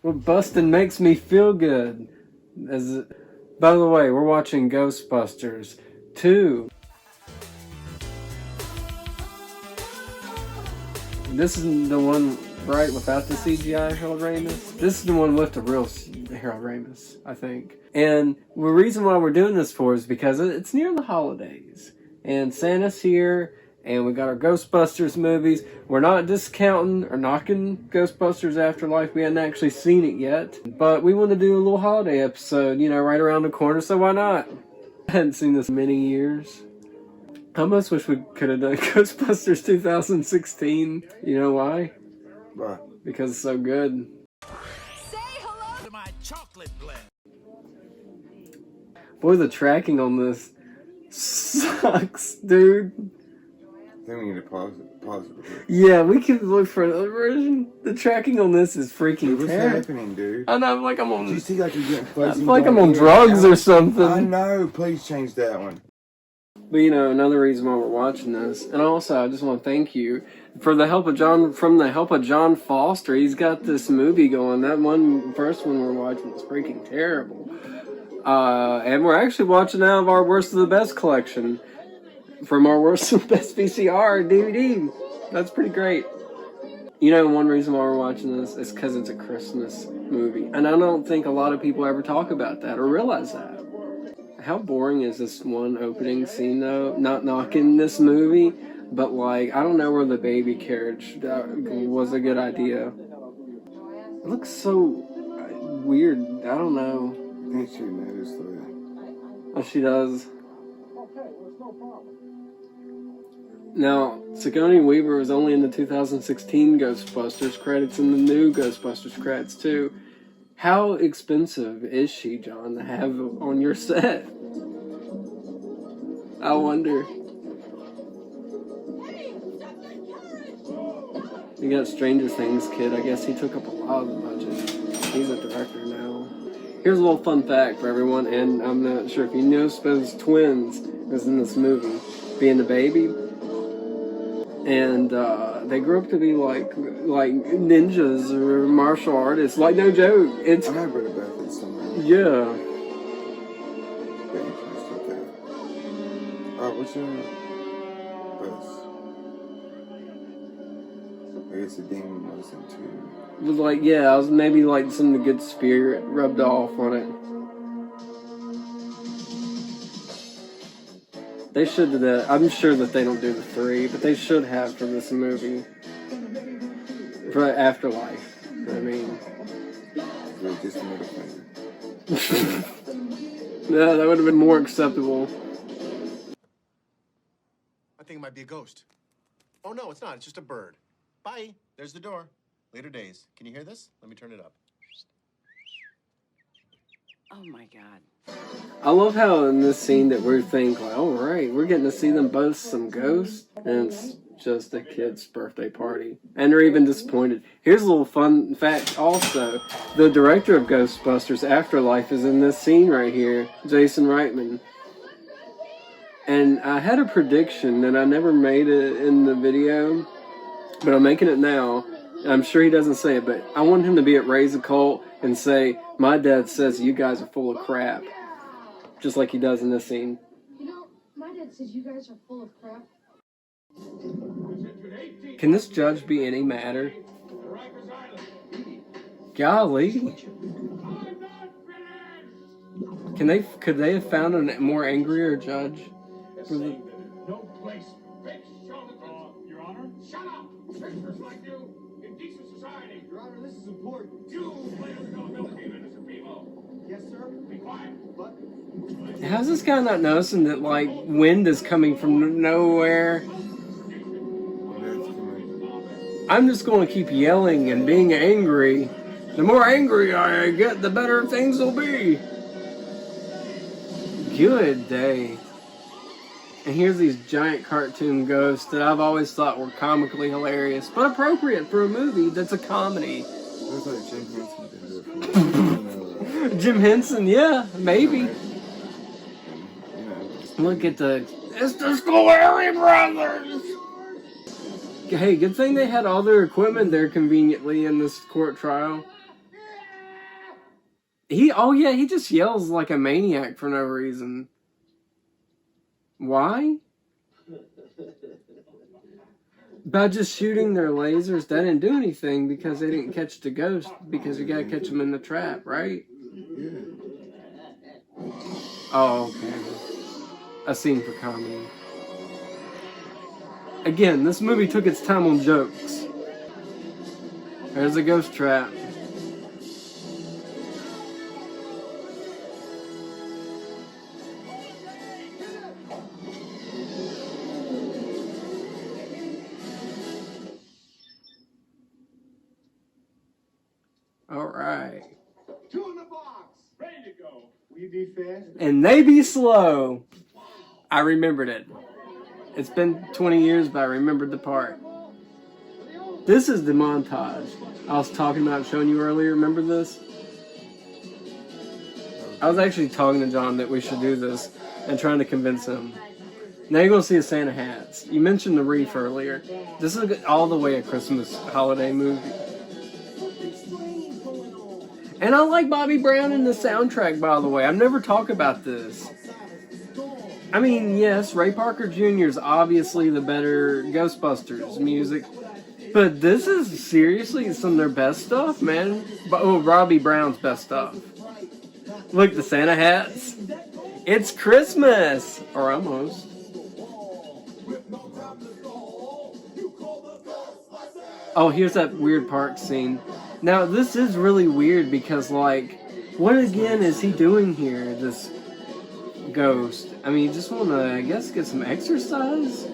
Well, busting makes me feel good. By the way, we're watching Ghostbusters II. This is the one, right, without the CGI Harold Ramis? This is the one with the real Harold Ramis, I think. And the reason why we're doing this for is because it's near the holidays. And Santa's here, and we got our Ghostbusters movies. We're not discounting or knocking Ghostbusters Afterlife. We hadn't actually seen it yet. But we want to do a little holiday episode, you know, right around the corner, so why not? I hadn't seen this in many years. I almost wish we could have done Ghostbusters 2016. You know why? Why? Because it's so good. Say hello to my chocolate blend. Boy, the tracking on this sucks, dude. I think we need to pause it. Yeah, we can look for another version. The tracking on this is freaking What's terrible. happening, dude? I know, I'm like I'm on. Do you see like you're getting fuzzy? I feel like I'm on drugs or something. I know. Please change that one. But you know, another reason why we're watching this, and also I just want to thank you for the help of John. From the help of John Foster, he's got this movie going. That first one we're watching was freaking terrible. And we're actually watching out of our Worst of the Best collection from our Worst of the Best VCR DVD. That's pretty great. You know, one reason why we're watching this is because it's a Christmas movie, and I don't think a lot of people ever talk about that or realize that. How boring is this one opening scene, though? Not knocking this movie, but like, I don't know where the baby carriage was a good idea. It looks so weird. I don't know. I think she noticed that. Oh, she does. Now, Sigourney Weaver was only in the 2016 Ghostbusters credits and the new Ghostbusters credits, too. How expensive is she, John, to have on your set? I wonder. You got Stranger Things kid. I guess he took up a lot of the budget. He's a director now. Here's a little fun fact for everyone, and I'm not sure if you know, suppose twins was in this movie, being the baby. And they grew up to be like ninjas or martial artists. Like, no joke. It's I have read about this somewhere. yeah. What's your best? I guess the demon was in too. It was like, yeah, I was maybe like some of the good spirit rubbed off on it. They should do that. I'm sure that they don't do the 3, but they should have for this movie. For Afterlife. I mean. Just a middle finger. Yeah, that would have been more acceptable. I think it might be a ghost. Oh, no, it's not. It's just a bird. Bye. There's the door. Later days. Can you hear this? Let me turn it up. Oh my God. I love how in this scene that we think, like, all right, we're getting to see them both some ghosts, and it's just a kid's birthday party. And they're even disappointed. Here's a little fun fact also. The director of Ghostbusters Afterlife is in this scene right here, Jason Reitman. And I had a prediction that I never made it in the video, but I'm making it now. I'm sure he doesn't say it, but I want him to be at Raise a Cult and say, my dad says you guys are full of crap. Just like he does in this scene. You know, my dad says you guys are full of crap. Can this judge be any madder? Golly. Could they have found a more angrier judge? No place fits Your Honor, shut up! Prisoners like you in decent society. Your Honor, this is important. You players don't know innocent people. Yes, sir. Be quiet. What? How's this guy not noticing that, like, wind is coming from nowhere? I'm just going to keep yelling and being angry. The more angry I get, the better things will be. Good day. And here's these giant cartoon ghosts that I've always thought were comically hilarious, but appropriate for a movie that's a comedy. Looks like Jim Henson did it. Jim Henson, yeah, maybe. Look at it's the Scolari brothers! Hey, good thing they had all their equipment there conveniently in this court trial. he just yells like a maniac for no reason. Why? By just shooting their lasers, that didn't do anything because they didn't catch the ghost, because you gotta catch them in the trap, right? Yeah. Oh, okay. A scene for comedy. Again, this movie took its time on jokes. There's a ghost trap. Alright. Two in the box. Ready to go. Will you be fast? And they be slow. I remembered it. It's been 20 years, but I remembered the part. This is the montage I was talking about, showing you earlier. Remember this? I was actually talking to John that we should do this and trying to convince him. Now you're going to see the Santa hats. You mentioned the reef earlier. This is all the way a Christmas holiday movie. And I like Bobby Brown in the soundtrack, by the way. I've never talked about this. I mean, yes, Ray Parker Jr. is obviously the better Ghostbusters music. But this is seriously some of their best stuff, man. Oh, Robbie Brown's best stuff. Look, the Santa hats. It's Christmas! Or almost. Oh, here's that weird park scene. Now, this is really weird because, like, what again is he doing here, this ghost? I mean, you just want to, I guess, get some exercise?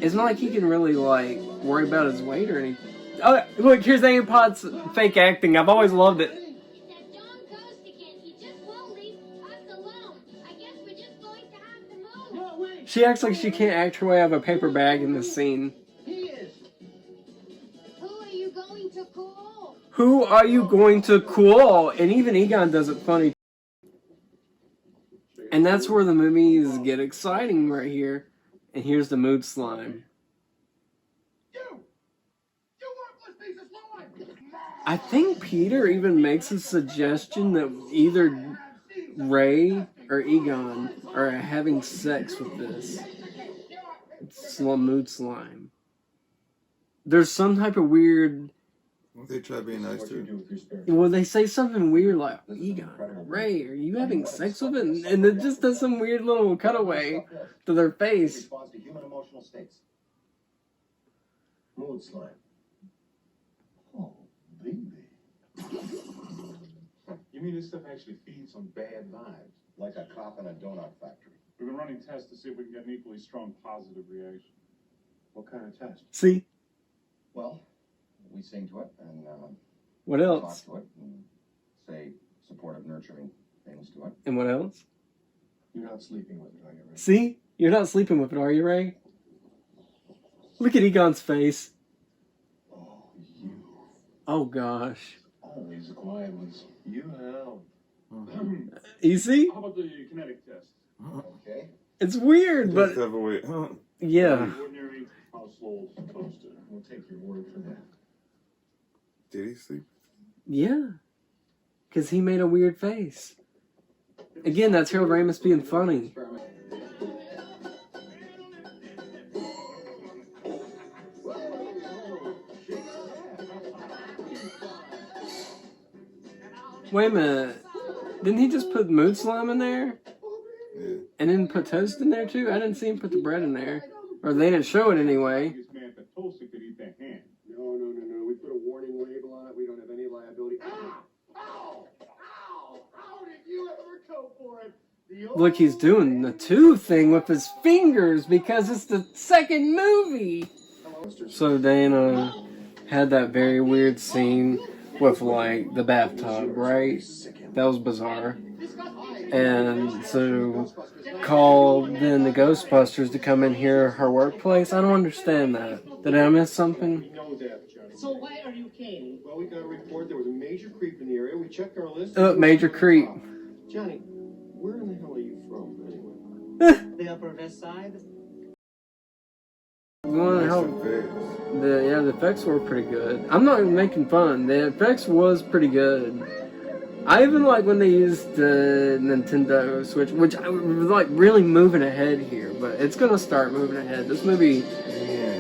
It's not like he can really, like, worry about his weight or anything. Oh, look, here's Ampod's fake acting. I've always loved it. She acts like she can't act her way out of a paper bag in this scene. Who are you going to call? And even Egon does it funny. And that's where the movies get exciting right here. And here's the mood slime. I think Peter even makes a suggestion that either Ray or Egon are having sex with this mood slime. There's some type of weird... They try being nice to him. Well, they say something weird like, Egon, Ray, are you having sex with it? And it just does some weird little cutaway to their face. Responds to human emotional states. Mood slime. Oh, baby. You mean this stuff actually feeds on bad vibes? Like a cop in a donut factory. We've been running tests to see if we can get an equally strong positive reaction. What kind of test? See? Well, we sing to it and What else? talk to it and say supportive, nurturing things to it. And what else? You're not sleeping with it, are you, Ray? See? You're not sleeping with it, are you, Ray? Look at Egon's face. Oh, you. Oh, gosh. Always quiet ones. You have. You see? How about the kinetic test? Okay. It's weird, Just but... have a way. Yeah. Ordinary household toaster. We'll take your word for that. Did he sleep? Yeah. Because he made a weird face. Again, that's Harold Ramis being funny. Wait a minute. Didn't he just put mood slime in there? Yeah. And then put toast in there too? I didn't see him put the bread in there. Or they didn't show it anyway. This man that toaster could eat that hand. No. We put a warning label on it. We don't have any liability. Ah! Ow! Ow! How did you ever go for it? Look, he's doing the two thing with his fingers because it's the second movie. So Dana had that very weird scene with like the bathtub, right? That was bizarre. And so called then the Ghostbusters to come in here, her workplace. I don't understand that. Did I miss something? We know that, Johnny. So why are you came? Well, we got a report there was a major creep in the area. We checked our list. Major creep. Johnny, where in the hell are you from, anyway? The Upper West Side? The effects were pretty good. I'm not making fun. The effects was pretty good. I even like when they used the Nintendo Switch, which I was like really moving ahead here, but it's gonna start moving ahead. This movie,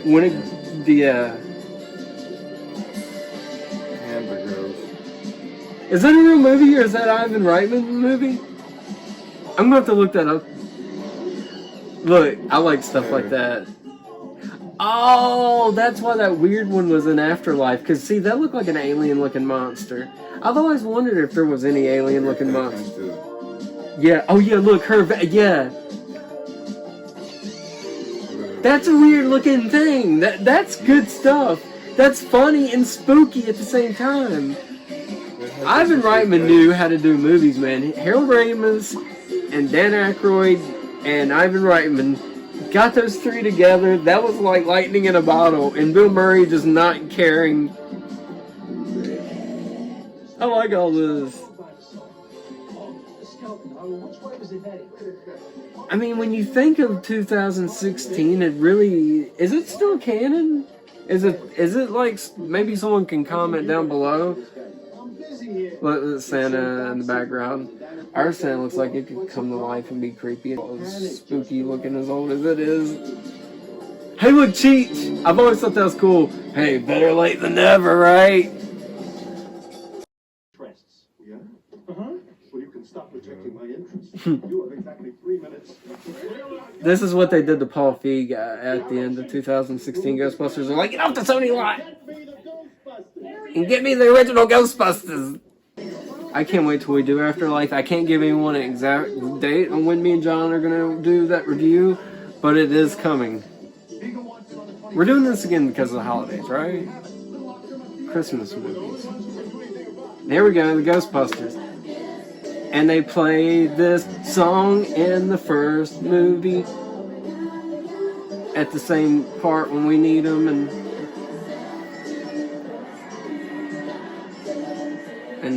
when it, Hamburgers. is that a real movie or is that Ivan Reitman movie? I'm gonna have to look that up. Look, I like stuff like that. Oh, that's why that weird one was in Afterlife. Because, see, that looked like an alien-looking monster. I've always wondered if there was any alien-looking monster. Yeah. Oh, yeah, look, yeah. That's a weird-looking thing. That's good stuff. That's funny and spooky at the same time. Ivan Reitman knew how to do movies, man. Harold Ramis and Dan Aykroyd and Ivan Reitman got those three together. That was like lightning in a bottle. And Bill Murray just not caring. I like all this. I mean, when you think of 2016, it really... Is it still canon? Is it like... Maybe someone can comment down below. Look, Santa in the background. Our Santa looks like it could come to life and be creepy and as spooky looking as old as it is. Hey, look, Cheech! I've always thought that was cool. Hey, better late than never, right? Yeah? Well, you can stop protecting my interests. You have exactly 3 minutes. This is what they did to Paul Feig at the end of 2016 Ghostbusters. They're like, get off the Sony lot! And get me the original Ghostbusters! I can't wait till we do Afterlife. I can't give anyone an exact date on when me and John are going to do that review, but it is coming. We're doing this again because of the holidays, right? Christmas movies. There we go, the Ghostbusters. And they play this song in the first movie at the same part when we need them, and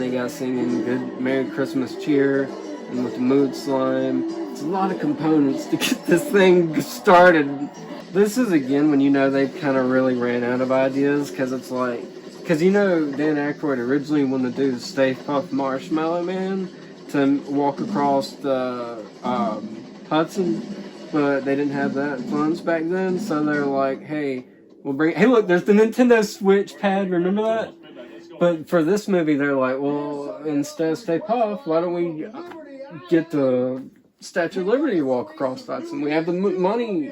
they got singing Good Merry Christmas Cheer and with the mood slime. It's a lot of components to get this thing started. This is again when you know they've kind of really ran out of ideas, because it's like, because you know Dan Aykroyd originally wanted to do the Stay Puft Marshmallow Man to walk across the Hudson, but they didn't have that funds back then, so they're like, hey, we'll bring, hey look, there's the Nintendo Switch pad, remember that? But for this movie, they're like, well, instead of Stay Puft, why don't we get the Statue of Liberty to walk across Hudson? We have the money.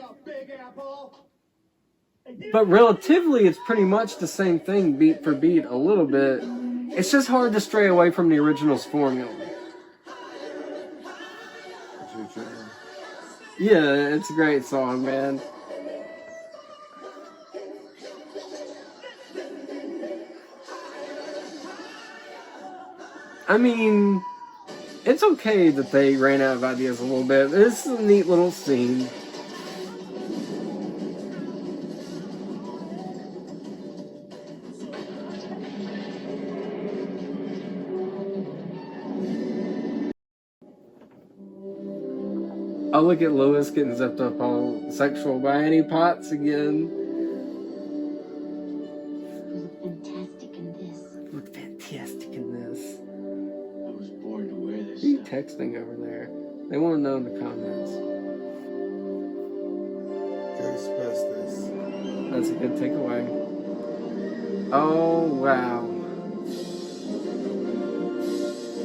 But relatively, it's pretty much the same thing, beat for beat, a little bit. It's just hard to stray away from the original's formula. Yeah, it's a great song, man. I mean, it's okay that they ran out of ideas a little bit. This is a neat little scene. Oh, look at Lewis getting zipped up all sexual by Annie Potts again. Fantastic in this. Look fantastic in this. I was born to wear this. Who are you texting over there? They want to know in the comments. Ghostbusters. That's a good takeaway. Oh, wow.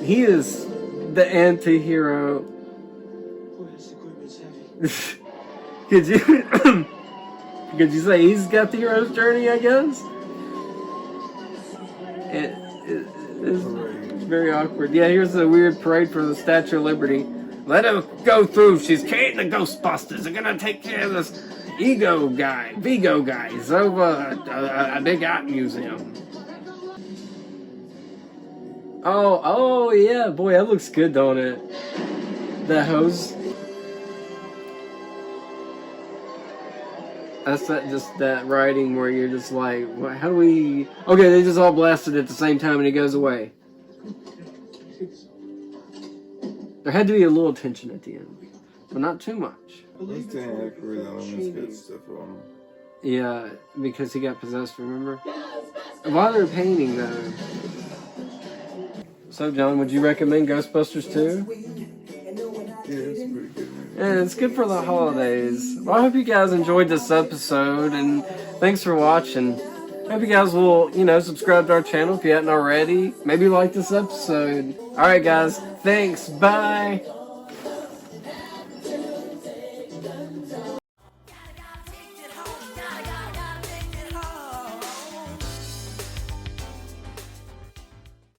He is the anti-hero. Boy, this equipment's heavy. Could you say he's got the hero's journey, I guess? It's very awkward. Yeah, here's a weird parade for the Statue of Liberty. Let her go through. She's carrying the Ghostbusters. They're gonna take care of this Vigo guy. He's over a big art museum. Oh yeah, boy, that looks good, don't it? The hose. That's that writing where you're just like, how do we... Okay, they just all blasted at the same time and it goes away. There had to be a little tension at the end, but not too much. Let's Dan Aykroyd on this good stuff on him. Yeah, because he got possessed, remember? While they're painting, though... So, John, would you recommend Ghostbusters 2? Yeah, it's pretty good. Yeah, it's good for the holidays. Well, I hope you guys enjoyed this episode, and thanks for watching. I hope you guys will, subscribe to our channel if you hadn't already. Maybe like this episode. Alright, guys. Thanks. Bye.